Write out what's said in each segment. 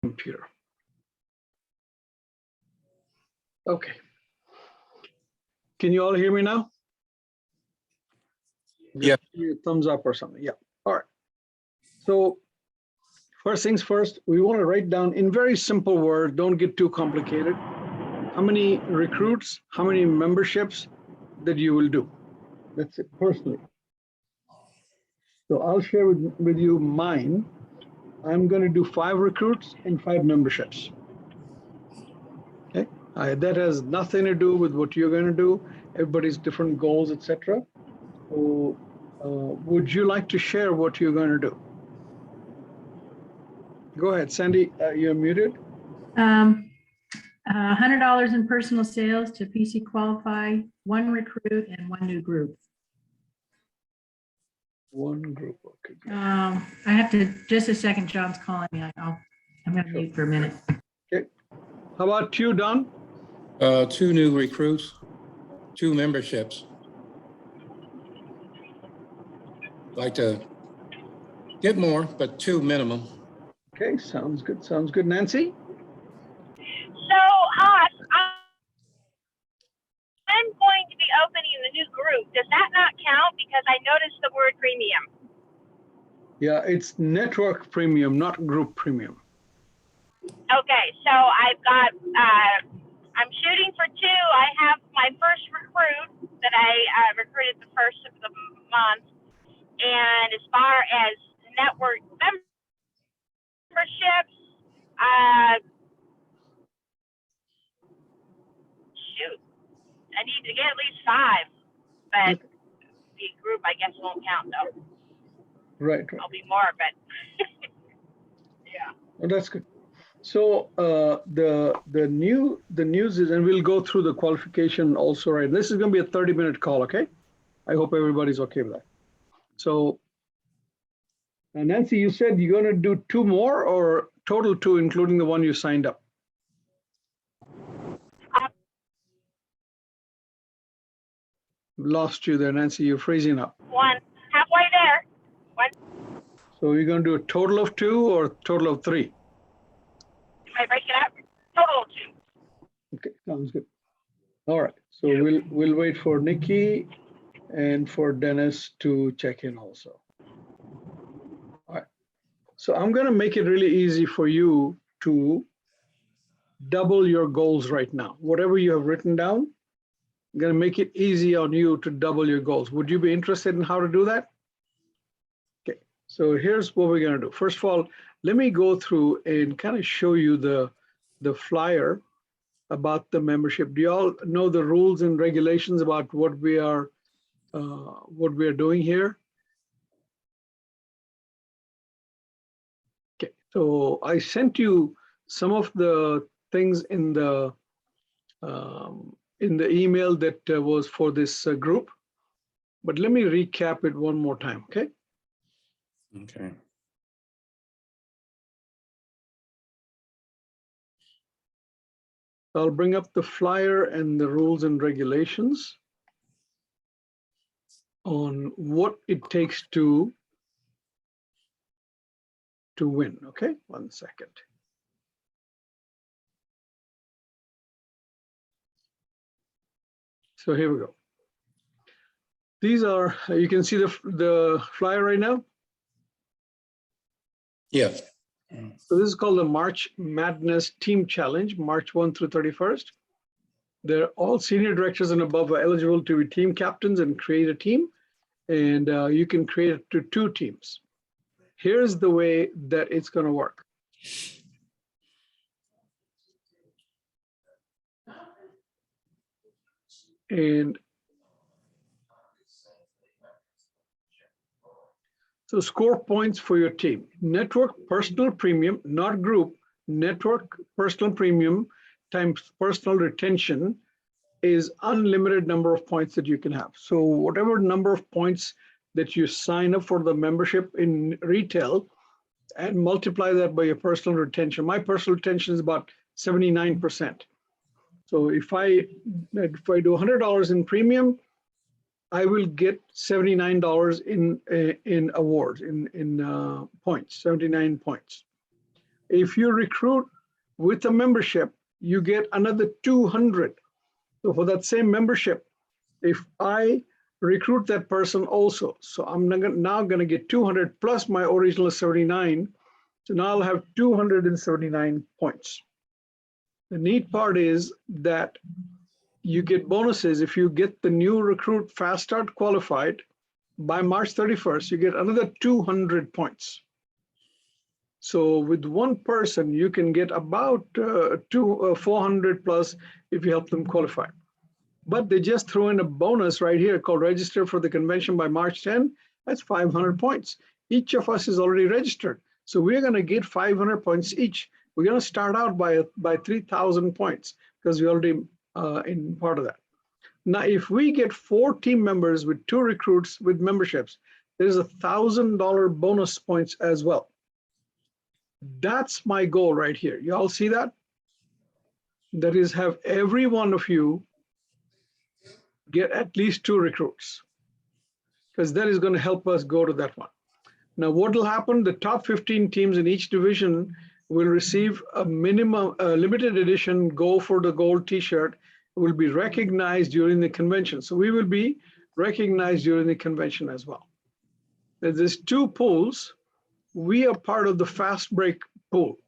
computer. Okay. Can you all hear me now? Yeah. Give me a thumbs up or something. Yeah. All right. So first things first, we want to write down in very simple words, don't get too complicated, how many recruits, how many memberships that you will do. That's it personally. So I'll share with you mine. I'm going to do 5 recruits and 5 memberships. Okay. That has nothing to do with what you're going to do. Everybody's different goals, etc. So, would you like to share what you're going to do? Go ahead, Sandy. You're muted. $100 in personal sales to PC Qualify, 1 recruit and 1 new group. One group. Okay. Good. I have to, just a second, John's calling me. I'm going to mute for a minute. Okay. How about you, Don? 2 new recruits, 2 memberships. Like to get more, but 2 minimum. Okay, sounds good. Sounds good. Nancy? So, I'm going to be opening the new group. Does that not count? Because I noticed the word premium. Yeah, it's network premium, not group premium. Okay, so I've got, I'm shooting for 2. I have my first recruit that I recruited the first of the month. And as far as network memberships, shoot, I need to get at least 5, but the group I guess won't count though. Right. I'll be more, but yeah. Oh, that's good. So the news is, and we'll go through the qualification also, right? This is going to be a 30-minute call, okay? I hope everybody's okay with that. So Nancy, you said you're going to do 2 more or total 2, including the one you signed up? Lost you there, Nancy. You're freezing up. 1, halfway there. 1. So you're going to do a total of 2 or total of 3? I break it up. Total of 2. Okay, sounds good. All right. So we'll wait for Nikki and for Dennis to check in also. All right. So I'm going to make it really easy for you to double your goals right now. Whatever you have written down, I'm going to make it easy on you to double your goals. Would you be interested in how to do that? Okay. So here's what we're going to do. First of all, let me go through and kind of show you the flyer about the membership. Do you all know the rules and regulations about what we are doing here? Okay, so I sent you some of the things in the email that was for this group, but let me recap it one more time, okay? Okay. I'll bring up the flyer and the rules and regulations on what it takes to win, okay? 1 second. So here we go. These are, you can see the flyer right now. Yeah. So this is called the March Madness Team Challenge, March 1 through 31st. They're all senior directors and above are eligible to be team captains and create a team. And you can create it to 2 teams. Here's the way that it's going to work. And so score points for your team. Network personal premium, not group, network personal premium times personal retention is unlimited number of points that you can have. So whatever number of points that you sign up for the membership in retail and multiply that by your personal retention. My personal retention is about 79%. So if I do $100 in premium, I will get $79 in awards, in points, 79 points. If you recruit with a membership, you get another 200. So for that same membership, if I recruit that person also, so I'm now going to get 200 plus my original 79. So now I'll have 279 points. The neat part is that you get bonuses if you get the new recruit fast start qualified by March 31st, you get another 200 points. So with one person, you can get about 400 plus if you help them qualify. But they just throw in a bonus right here called register for the convention by March 10. That's 500 points. Each of us is already registered. So we're going to get 500 points each. We're going to start out by 3,000 points because we already in part of that. Now, if we get 4 team members with 2 recruits with memberships, there's $1,000 bonus points as well. That's my goal right here. You all see that? That is, have every one of you get at least 2 recruits, because that is going to help us go to that one. Now, what will happen? The top 15 teams in each division will receive a minimum, limited edition Go for the Gold t-shirt, will be recognized during the convention. So we will be recognized during the convention as well. There's 2 pools. We are part of the fast break pool.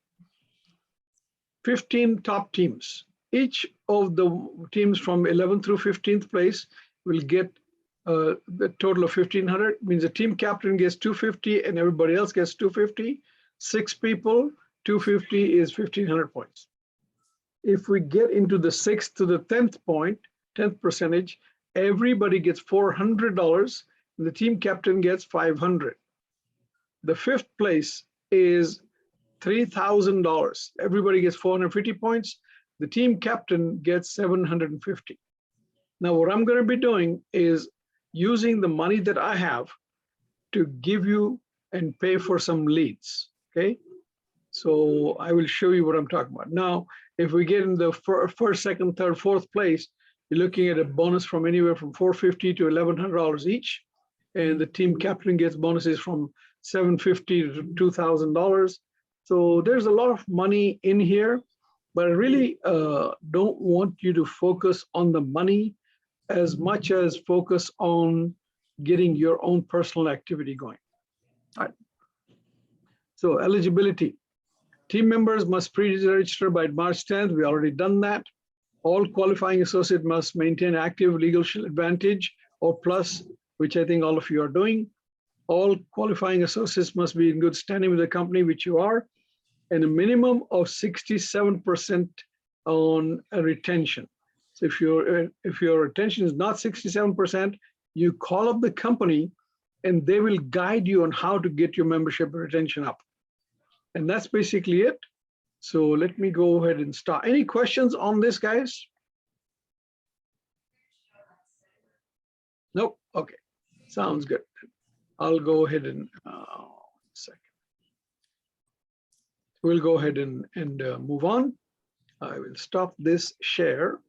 15 top teams. Each of the teams from 11th through 15th place will get the total of 1,500. Means the team captain gets 250 and everybody else gets 250. 6 people, 250 is 1,500 points. If we get into the 6th to the 10th percentage, everybody gets $400 and the team captain gets 500. The 5th place is $3,000. Everybody gets 450 points. The team captain gets 750. Now, what I'm going to be doing is using the money that I have to give you and pay for some leads, okay? So I will show you what I'm talking about. Now, if we get in the first, second, third, 4th place, you're looking at a bonus from anywhere from $450 to $1,100 each. And the team captain gets bonuses from $750 to $2,000. So there's a lot of money in here, but I really don't want you to focus on the money as much as focus on getting your own personal activity going. All right. So eligibility. Team members must pre-register by March 10th. We already done that. All qualifying associates must maintain active legal advantage or plus, which I think all of you are doing. All qualifying associates must be in good standing with the company, which you are, and a minimum of 67% on a retention. So if your retention is not 67%, you call up the company and they will guide you on how to get your membership retention up. And that's basically it. So let me go ahead and start. Any questions on this, guys? Nope. Okay. Sounds good. I'll go ahead and second. We'll go ahead and move on. I will stop this share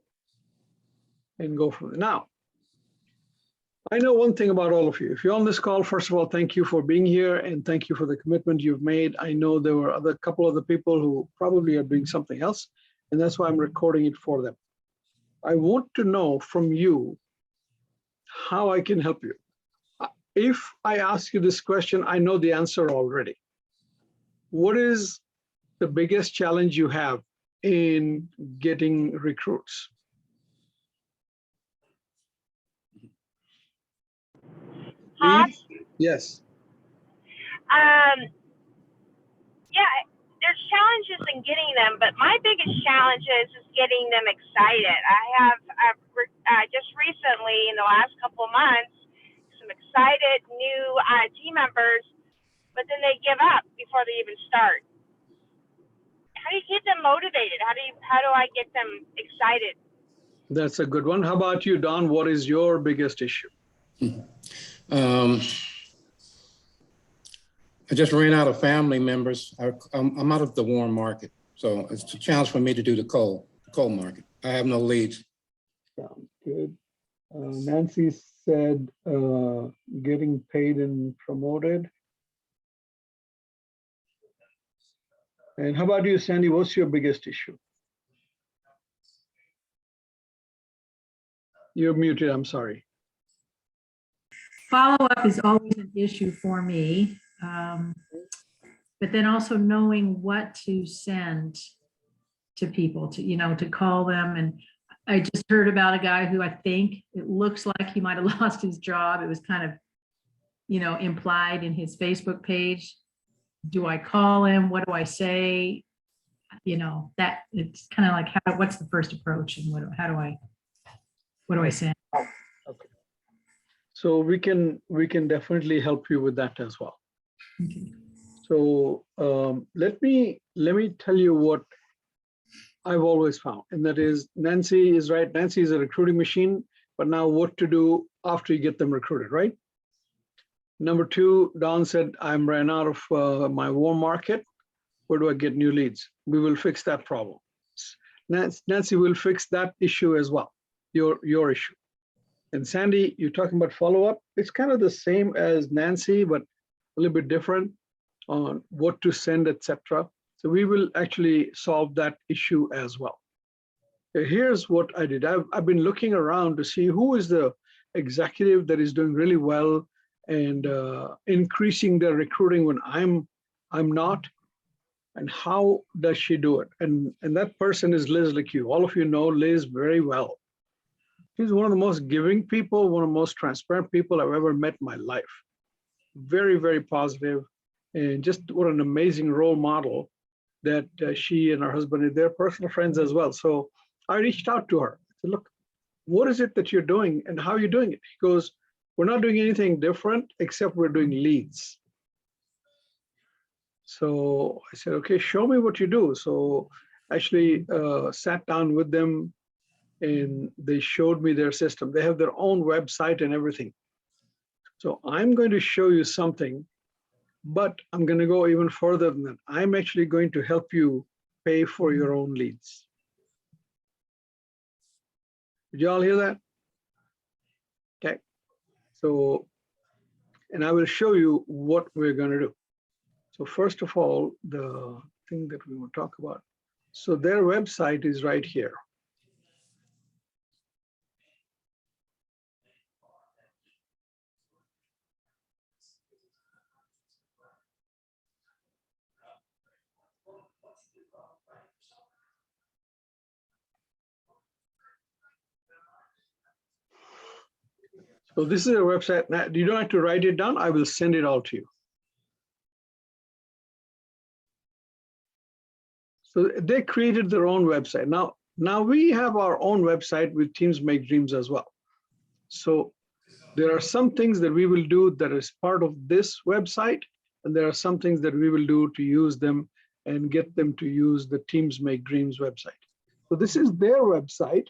and go from there. Now, I know one thing about all of you. If you're on this call, first of all, thank you for being here and thank you for the commitment you've made. I know there were a couple other people who probably are doing something else, and that's why I'm recording it for them. I want to know from you how I can help you. If I ask you this question, I know the answer already. What is the biggest challenge you have in getting recruits? Yes. Yeah, there's challenges in getting them, but my biggest challenge is getting them excited. I have just recently, in the last couple of months, some excited new team members, but then they give up before they even start. How do you keep them motivated? How do I get them excited? That's a good one. How about you, Don? What is your biggest issue? I just ran out of family members. I'm out of the warm market. So it's a challenge for me to do the cold market. I have no leads. Sounds good. Nancy said getting paid and promoted. And how about you, Sandy? What's your biggest issue? You're muted, I'm sorry. Follow-up is always an issue for me. But then also knowing what to send to people, to call them. And I just heard about a guy who I think it looks like he might have lost his job. It was kind of, implied in his Facebook page. Do I call him? What do I say? That it's kind of like, what's the first approach, and what do I say? Okay. So we can definitely help you with that as well. Okay. So let me tell you what I've always found, and that is Nancy is right. Nancy is a recruiting machine, but now what to do after you get them recruited, right? Number two, Don said, I'm ran out of my warm market. Where do I get new leads? We will fix that problem. Nancy will fix that issue as well, your issue. And Sandy, you're talking about follow-up. It's kind of the same as Nancy, but a little bit different on what to send, etc. So we will actually solve that issue as well. Here's what I did. I've been looking around to see who is the executive that is doing really well and increasing their recruiting when I'm not, and how does she do it? And that person is Liz LeCue. All of you know Liz very well. She's one of the most giving people, one of the most transparent people I've ever met in my life. Very, very positive, and just what an amazing role model that she and her husband, they're personal friends as well. So I reached out to her. I said, look, what is it that you're doing and how are you doing it? She goes, we're not doing anything different except we're doing leads. So I said, okay, show me what you do. So actually sat down with them and they showed me their system. They have their own website and everything. So I'm going to show you something, but I'm going to go even further than that. I'm actually going to help you pay for your own leads. Did you all hear that? Okay. So, and I will show you what we're going to do. So first of all, the thing that we will talk about. So their website is right here. So this is a website. Now, you don't have to write it down. I will send it all to you. So they created their own website. Now we have our own website with Teams Make Dreams as well. So there are some things that we will do that is part of this website, and there are some things that we will do to use them and get them to use the Teams Make Dreams website. So this is their website.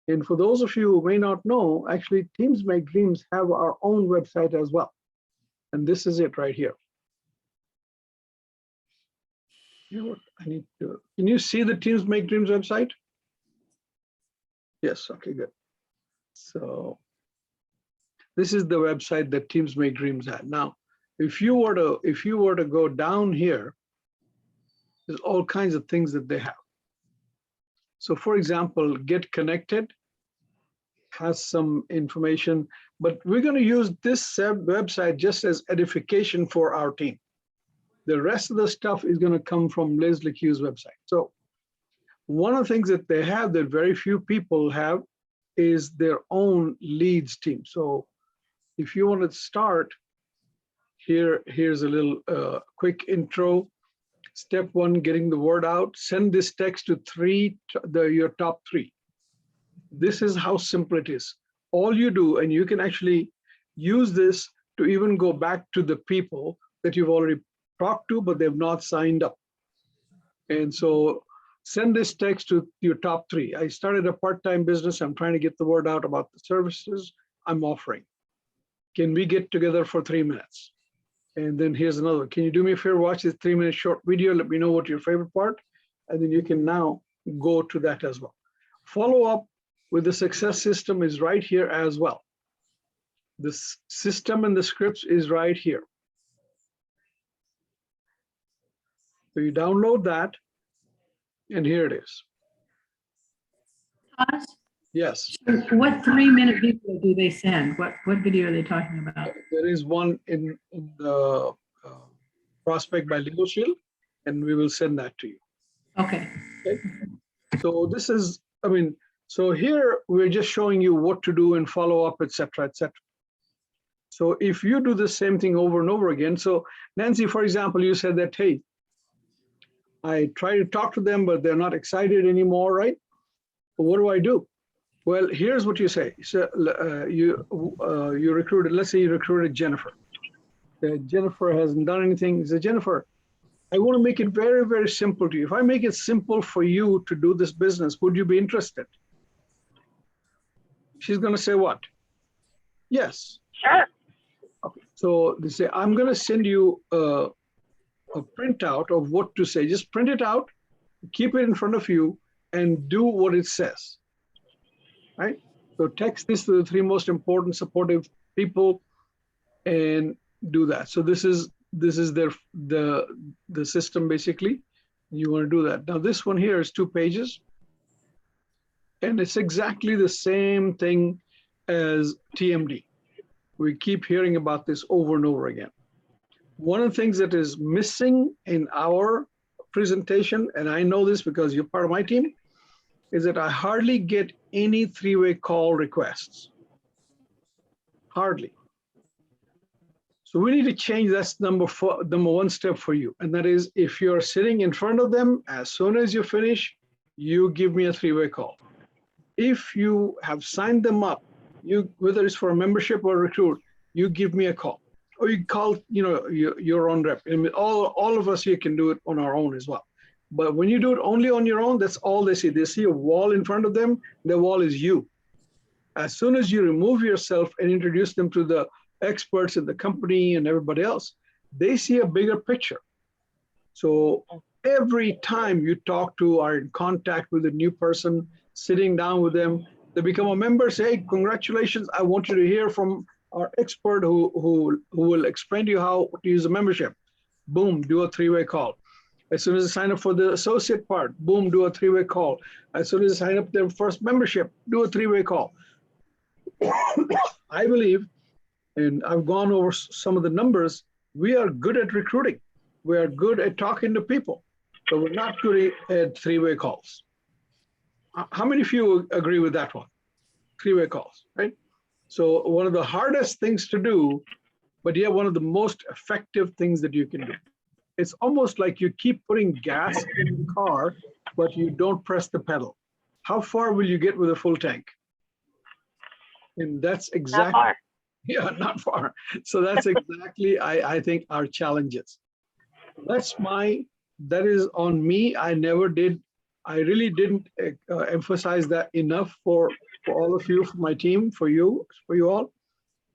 And for those of you who may not know, actually Teams Make Dreams have our own website as well. And this is it right here. You know what I need to, can you see the Teams Make Dreams website? Yes, okay, good. So this is the website that Teams Make Dreams had. Now, if you were to go down here, there's all kinds of things that they have. So for example, Get Connected has some information, but we're going to use this website just as edification for our team. The rest of the stuff is going to come from Liz LeCue's website. So one of the things that they have that very few people have is their own leads team. So if you want to start, here's a little quick intro. Step one, getting the word out. Send this text to your top 3. This is how simple it is. All you do, and you can actually use this to even go back to the people that you've already talked to, but they've not signed up. And so send this text to your top 3. I started a part-time business. I'm trying to get the word out about the services I'm offering. Can we get together for 3 minutes? And then here's another. Can you do me a favor? Watch this 3-minute short video. Let me know what your favorite part. And then you can now go to that as well. Follow up with the success system is right here as well. The system and the scripts is right here. So you download that, and here it is. Todd, Yes, what 3-minute video do they send? What video are they talking about? there is one in the prospect by Legal Shield, and we will send that to you. Okay, So this is, I mean, so here we're just showing you what to do and follow up, et cetera, et cetera. So if you do the same thing over and over again, so Nancy, for example, you said that, hey, I try to talk to them, but they're not excited anymore, right? What do I do? Well, here's what you say. So you recruited, let's say you recruited Jennifer. Jennifer hasn't done anything. You say, Jennifer, I want to make it very, very simple to you. If I make it simple for you to do this business, would you be interested? She's going to say what? Yes. Sure. Okay. So they say, I'm going to send you a printout of what to say. Just print it out, keep it in front of you, and do what it says. Right? So text this to the 3 most important supportive people and do that. So this is the system basically. You want to do that. Now this one here is 2 pages. And it's exactly the same thing as TMD. We keep hearing about this over and over again. One of the things that is missing in our presentation, and I know this because you're part of my team, is that I hardly get any 3-way call requests. Hardly. So we need to change that number 1 step for you. And that is, if you're sitting in front of them, as soon as you finish, you give me a 3-way call. If you have signed them up, whether it's for a membership or a recruit, you give me a call. Or you call, your own rep. I mean, all of us here can do it on our own as well. But when you do it only on your own, that's all they see. They see a wall in front of them. The wall is you. As soon as you remove yourself and introduce them to the experts in the company and everybody else, they see a bigger picture. So every time you talk to or in contact with a new person, sitting down with them, they become a member, say, hey, congratulations, I want you to hear from our expert who will explain to you how to use a membership. Boom, do a 3-way call. As soon as they sign up for the associate part, boom, do a 3-way call. As soon as they sign up their first membership, do a 3-way call. I believe, and I've gone over some of the numbers, we are good at recruiting. We are good at talking to people, but we're not good at 3-way calls. How many of you agree with that one? 3-way calls, right? So one of the hardest things to do, but yet one of the most effective things that you can do. It's almost like you keep putting gas in the car, but you don't press the pedal. How far will you get with a full tank? And that's exactly, Not far. yeah, not far. So that's exactly, I think, our challenges. That is on me. I really didn't emphasize that enough for all of you, for my team, for you all.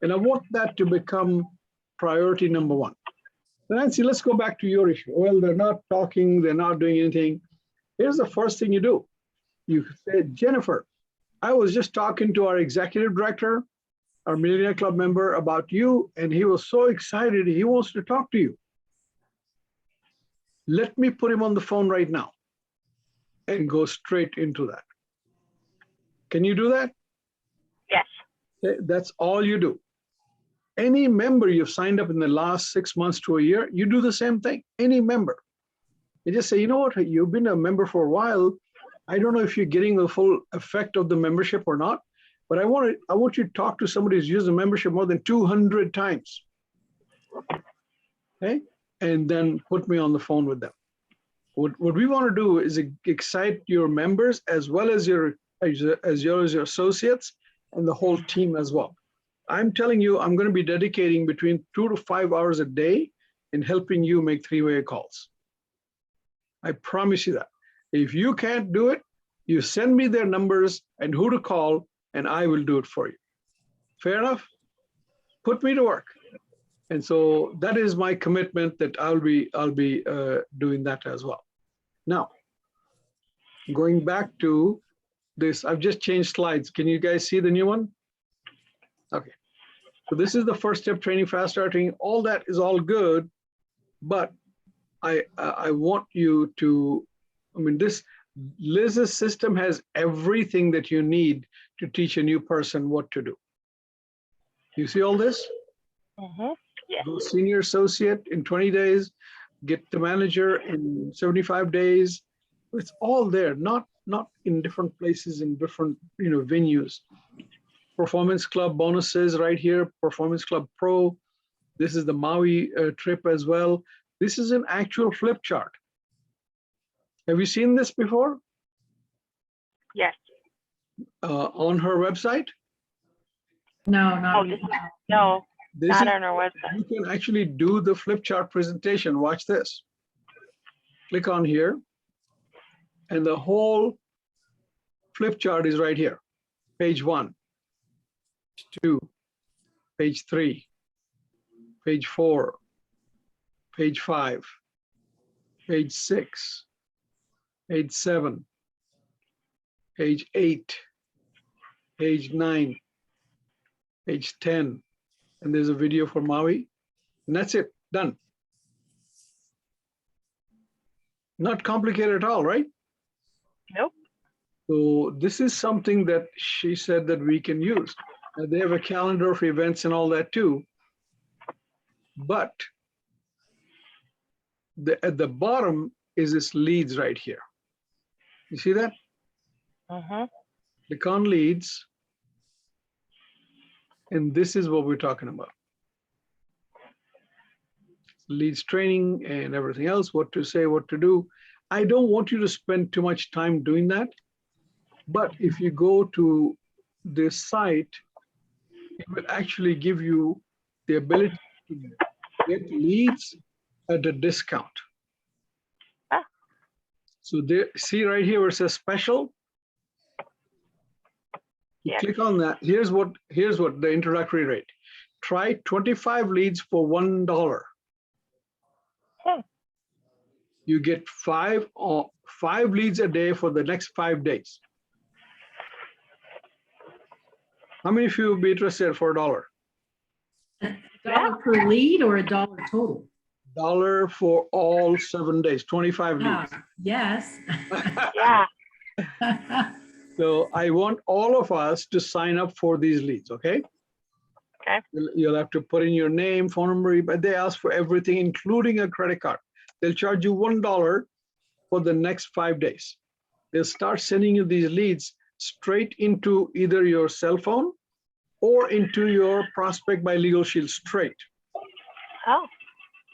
And I want that to become priority number 1. Nancy, let's go back to your issue. Well, they're not talking, they're not doing anything. Here's the first thing you do. You say, Jennifer, I was just talking to our executive director, our Millionaire Club member, about you, and he was so excited, he wants to talk to you. Let me put him on the phone right now and go straight into that. Can you do that? Yes. That's all you do. Any member you've signed up in the last 6 months to a year, you do the same thing. Any member. You just say, you know what, you've been a member for a while. I don't know if you're getting the full effect of the membership or not, but I want you to talk to somebody who's used the membership more than 200 times. Okay? And then put me on the phone with them. What we want to do is excite your members as well as your associates and the whole team as well. I'm telling you, I'm going to be dedicating between 2 to 5 hours a day in helping you make 3-way calls. I promise you that. If you can't do it, you send me their numbers and who to call, and I will do it for you. Fair enough? Put me to work. And so that is my commitment that I'll be doing that as well. Now, going back to this, I've just changed slides. Can you guys see the new one? Okay. So this is the first step training, fast starting. All that is all good, but I want you to, I mean, Liz's system has everything that you need to teach a new person what to do. You see all this? Yes. Go senior associate in 20 days, get the manager in 75 days. It's all there, not in different places, in different venues. Performance Club bonuses right here, Performance Club Pro. This is the Maui trip as well. This is an actual flip chart. Have you seen this before? Yes. On her website? No, Oh, not this, yet. no, This not is, on our website. you can actually do the flip chart presentation. Watch this. Click on here, and the whole flip chart is right here. Page 1, 2, page 3, page 4, page 5, page 6, page 7, page 8, page 9, page 10, and there's a video for Maui, and that's it, done. Not complicated at all, right? Nope. So this is something that she said that we can use. They have a calendar of events and all that too. But at the bottom is this leads right here. You see that? Click on leads. And this is what we're talking about. Leads training and everything else, what to say, what to do. I don't want you to spend too much time doing that. But if you go to this site, it will actually give you the ability to get leads at a discount. Ah. So there, see right here where it says special. You Yeah. click on that. Here's what the introductory rate. Try 25 leads for $1. You get five leads a day for the next 5 days. How many of you would be interested for $1? $1 per lead or $1 total? $1 for all 7 days, 25 leads. Yes. Yeah. So I want all of us to sign up for these leads, okay? Okay. You'll have to put in your name, phone number, but they ask for everything, including a credit card. They'll charge you $1 for the next 5 days. They'll start sending you these leads straight into either your cell phone or into your Prospect by Legal Shield straight. Oh,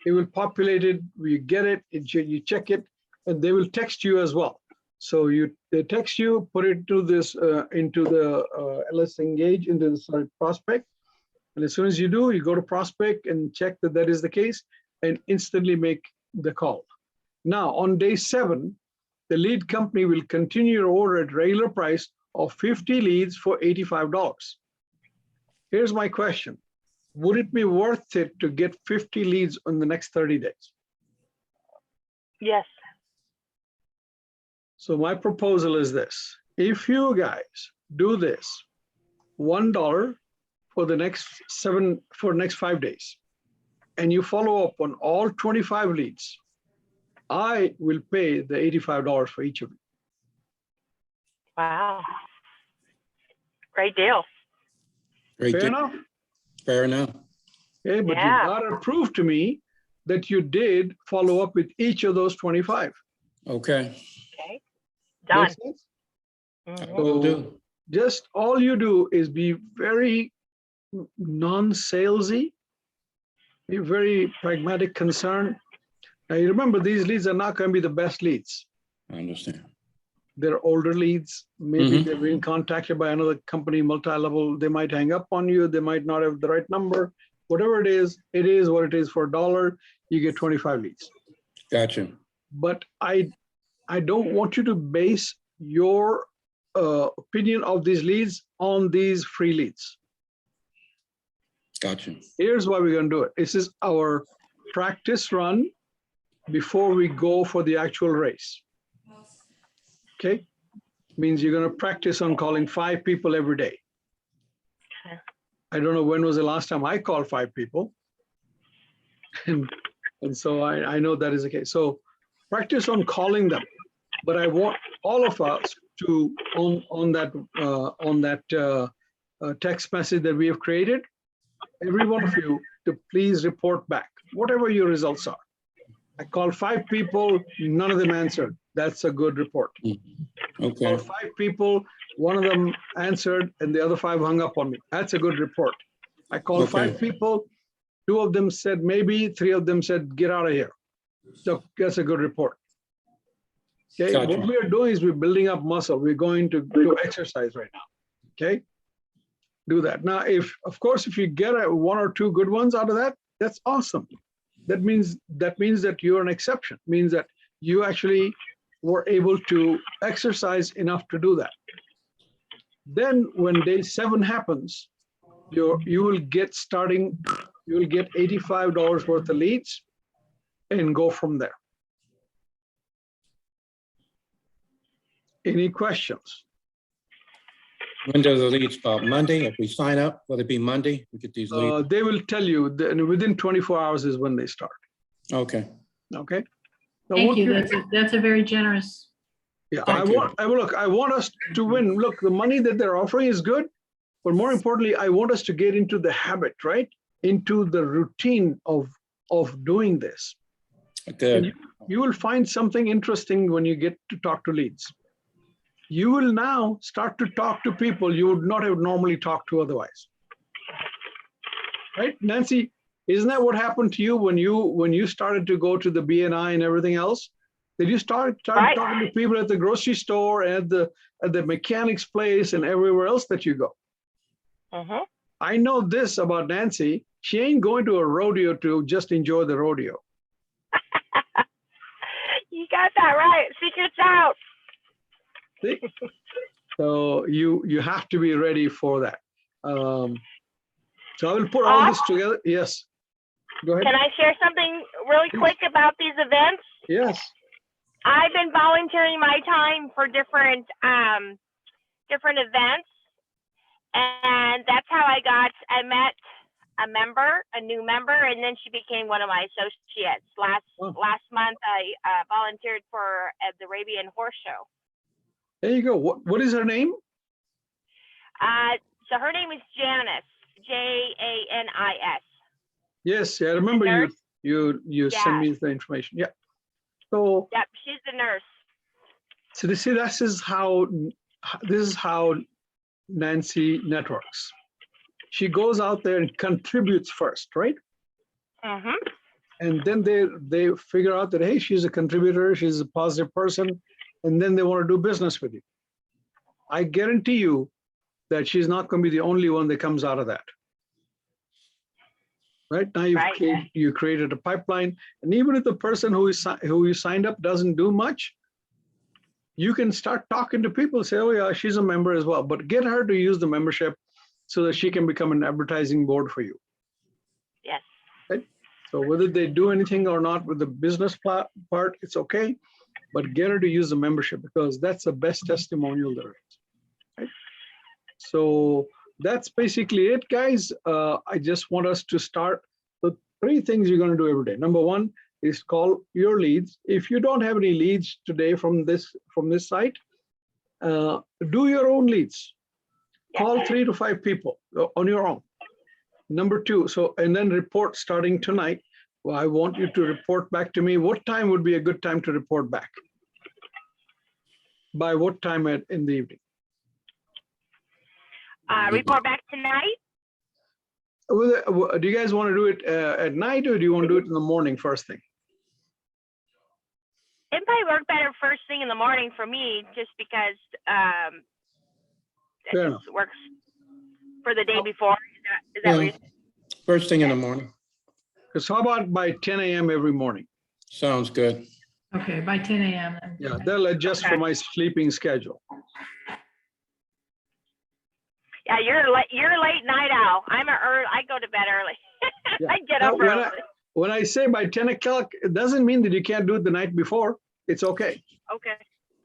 It will populate it, you get it, you check it, and they will text you as well. So they text you, put it to this into the LS Engage, into the Prospect, and as soon as you do, you go to Prospect and check that that is the case, and instantly make the call. Now on day 7, the lead company will continue your order at regular price of 50 leads for $85. Here's my question. Would it be worth it to get 50 leads in the next 30 days? yes. So my proposal is this. If you guys do this, $1 for the next 5 days, and you follow up on all 25 leads, I will pay the $85 for each of you. Wow. Great deal. Great Fair deal. enough? Fair enough. Okay, but Yeah. you gotta prove to me that you did follow up with each of those 25. Okay. Okay. Done. Make sense? Mhm. Will do. Just all you do is be very non-salesy, be very pragmatic concern. Now you remember these leads are not going to be the best leads. I understand. They're older leads. Maybe Mhm. they've been contacted by another company, multi-level. They might hang up on you. They might not have the right number. Whatever it is what it is. For $1, you get 25 leads. Gotcha. But I don't want you to base your opinion of these leads on these free leads. Gotcha. Here's why we're going to do it. This is our practice run before we go for the actual race. Okay? Means you're going to practice on calling 5 people every day. Okay. I don't know when was the last time I called 5 people. And And so I know that is the case. So practice on calling them. But I want all of us to, on that text message that we have created, every one of you to please report back, whatever your results are. I called 5 people, none of them answered. That's a good report. Okay, Called 5 people, one of them answered and the other 5 hung up on me. That's a good report. I called Okay. 5 people, 2 of them said maybe, 3 of them said get out of here. So that's a good report. Okay, Gotcha. what we are doing is we're building up muscle. We're going to do exercise right now. Okay, do that. Now, of course, if you get 1 or 2 good ones out of that, that's awesome. That means that you're an exception. Means that you actually were able to exercise enough to do that. Then when day 7 happens, you will get $85 worth of leads and go from there. Any questions? when does the leads start? Monday? If we sign up, will it be Monday? We get these leads? They will tell you that within 24 hours is when they start. Okay, Okay. Now, Thank what you. That's a very generous. Yeah, Thank you. I want us to win. Look, the money that they're offering is good, but more importantly, I want us to get into the habit, right? Into the routine of doing this. good. You will find something interesting when you get to talk to leads. You will now start to talk to people you would not have normally talked to otherwise. Right, Nancy? Isn't that what happened to you when you started to go to the BNI and everything else? Did you start Right. talking to people at the grocery store, at the mechanic's place, and everywhere else that you go? Mm-hmm. I know this about Nancy. She ain't going to a rodeo to just enjoy the rodeo. You got that right. Secret's out. See? So you have to be ready for that. So I will put all this together. Yes. Go ahead. Can I share something really quick about these events? Yes. I've been volunteering my time for different events, and that's how I met a new member, and then she became one of my associates. Last month, I volunteered for the Arabian Horse Show. There you go. What is her name? So her name is Janice, Janis. Yes, I remember nurse? you sent me the information. Yeah. So Yep, she's the nurse. so this is how Nancy networks. She goes out there and contributes first, right? Mm-hmm. And then they figure out that, hey, she's a contributor, she's a positive person, and then they want to do business with you. I guarantee you that she's not going to be the only one that comes out of that. Right now, you created a pipeline, and even if the person who you signed up doesn't do much, you can start talking to people. Say, oh yeah, she's a member as well, but get her to use the membership so that she can become an advertising board for you. Yes. Right? So whether they do anything or not with the business part, it's okay, but get her to use the membership because that's the best testimonial there is. Right? So that's basically it, guys. I just want us to start the 3 things you're going to do every day. Number 1 is call your leads. If you don't have any leads today from this site, do your own leads. Call 3 to 5 people on your own. Number 2, and then report starting tonight. Well, I want you to report back to me. What time would be a good time to report back? By what time in the evening? Report back tonight. Do you guys want to do it at night, or do you want to do it in the morning first thing? It might work better first thing in the morning for me, just because Fair it enough. just works for the day before. Is that what Yeah. you're saying? First thing in the morning. Because how about by 10 a.m. every morning? Sounds good. Okay, by 10 a.m. then. Yeah, they'll adjust for my sleeping schedule. Yeah, you're a late night owl. I go to bed early. Yeah. I get Now, up early. when I say by 10 o'clock, it doesn't mean that you can't do it the night before. It's okay. Okay.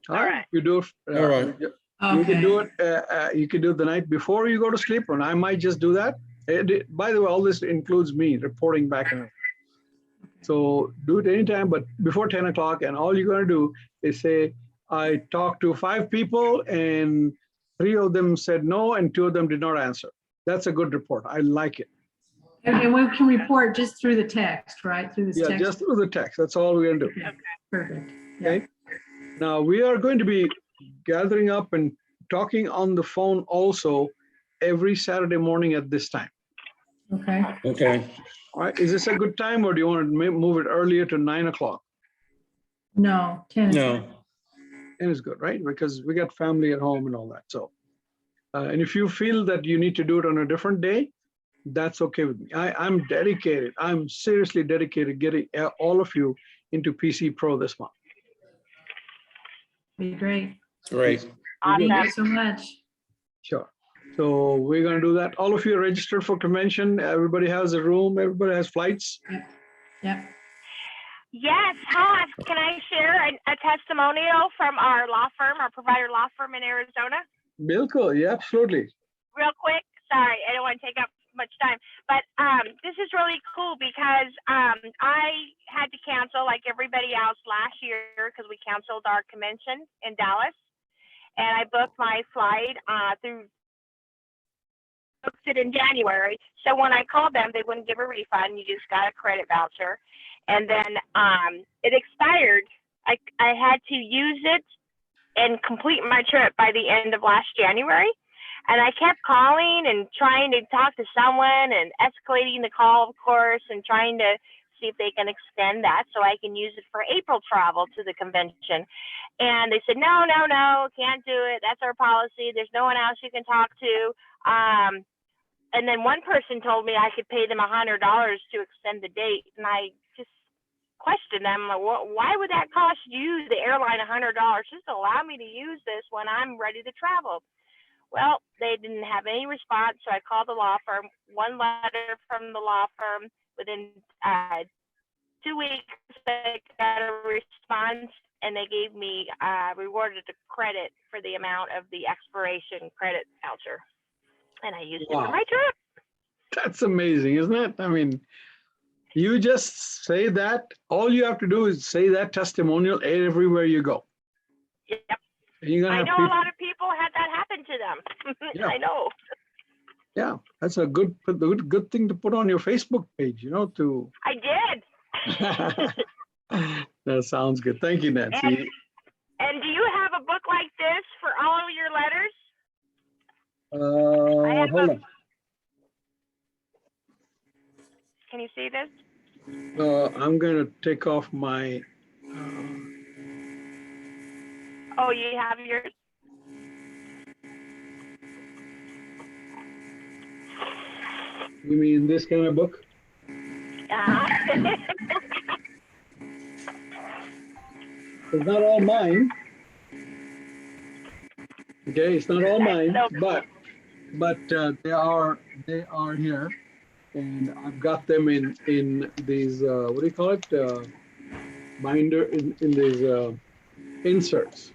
All right. You do it. All right. You can do Okay. it. You can do it the night before you go to sleep, and I might just do that. By the way, all this includes me reporting back. So do it anytime, but before 10 o'clock. And all you're going to do is say, I talked to 5 people and 3 of them said no and 2 of them did not answer. That's a good report. I like it. And we can report just through the text, right? Through this Yeah, text. just through the text. That's all we're going to do. Okay, perfect. Yeah. Okay. Now we are going to be gathering up and talking on the phone also every Saturday morning at this time. Okay. Okay. All right. Is this a good time or do you want to move it earlier to 9 o'clock? No, 10 is No. And it's good, right? Because we got family at home and all that. So, and if you feel that you need to do it on a different day, that's okay with me. I'm dedicated. I'm seriously dedicated getting all of you into PC Pro this month. be great. Great. Thank Awesome. you so much. Sure. So we're going to do that. All of you are registered for convention. Everybody has a room. Everybody has flights. Yep. Yes, Haas, can I share a testimonial from our law firm, our provider law firm in Arizona? Bilko, yeah, absolutely. Real quick, sorry, I don't want to take up much time, but this is really cool because I had to cancel like everybody else last year because we canceled our convention in Dallas, and I booked my flight booked it in January. So when I called them, they wouldn't give a refund. You just got a credit voucher. And then it expired. I had to use it and complete my trip by the end of last January. And I kept calling and trying to talk to someone and escalating the call, of course, and trying to see if they can extend that so I can use it for April travel to the convention. And they said, no, can't do it. That's our policy. There's no one else you can talk to. And then one person told me I could pay them $100 to extend the date. And I just questioned them, like, why would that cost you, the airline, $100? Just allow me to use this when I'm ready to travel. Well, they didn't have any response, so I called the law firm. One letter from the law firm. Within 2 weeks, I got a response, and they gave me rewarded a credit for the amount of the expiration credit voucher. And I used it for my trip. That's amazing, isn't it? I mean, you just say that. All you have to do is say that testimonial everywhere you go. Yep. And you're gonna I have know people, a lot of people had that happen to them. Yeah. I know. yeah, that's a good thing to put on your Facebook page, you know, to. I did. That sounds good. Thank you, Nancy. And do you have a book like this for all of your letters? Hold on. Can you see this? I'm going to take off my. Oh, you have yours? You mean this kind of book? It's not all mine. Okay, it's not all mine, but they are here, and I've got them in these what do you call it? Binder in these inserts.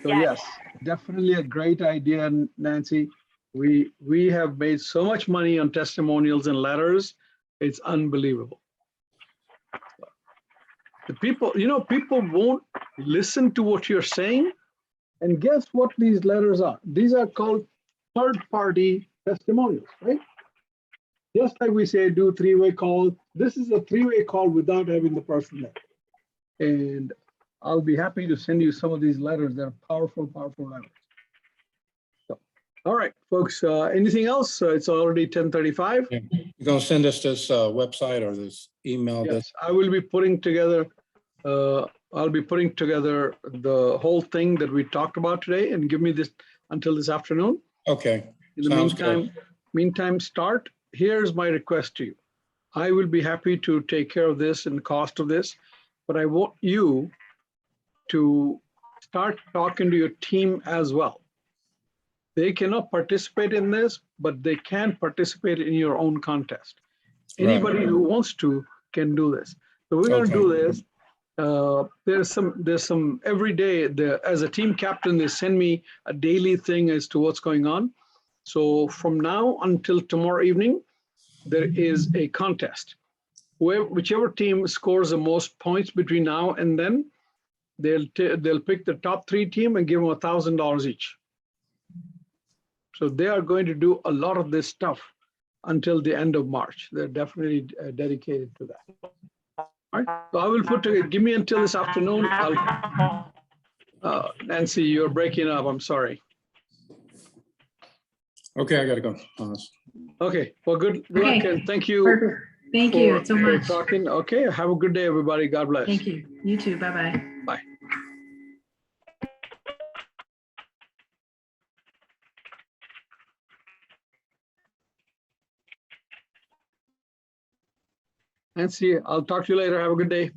So yes, definitely a great idea, Nancy. We have made so much money on testimonials and letters. It's unbelievable. The people, people won't listen to what you're saying. And guess what these letters are? These are called third-party testimonials, right? Just like we say, do three-way call. This is a three-way call without having the person there. And I'll be happy to send you some of these letters. They're powerful, powerful letters. So, all right, folks, anything else? It's already 10:35. You're going to send us this website or this email? Yes, I will be putting together, I'll be putting together the whole thing that we talked about today, and give me this until this afternoon. Okay. In the Sounds good. meantime, start. Here's my request to you. I will be happy to take care of this and the cost of this, but I want you to start talking to your team as well. They cannot participate in this, but they can participate in your own contest. Anybody who wants to can do this. So we're going to do this. There's some every day, as a team captain, they send me a daily thing as to what's going on. So from now until tomorrow evening, there is a contest. whichever team scores the most points between now and then, they'll pick the top 3 team and give them $1,000 each. So they are going to do a lot of this stuff until the end of March. They're definitely dedicated to that. All right, so I will put together, give me until this afternoon. Nancy, you're breaking up, I'm sorry. Okay, I gotta go. Okay, well, good luck Okay. and thank you. Perfect. Thank you so for much. talking. Okay, have a good day, everybody. God bless. Thank you. You too. Bye-bye. Bye. Nancy, I'll talk to you later. Have a good day.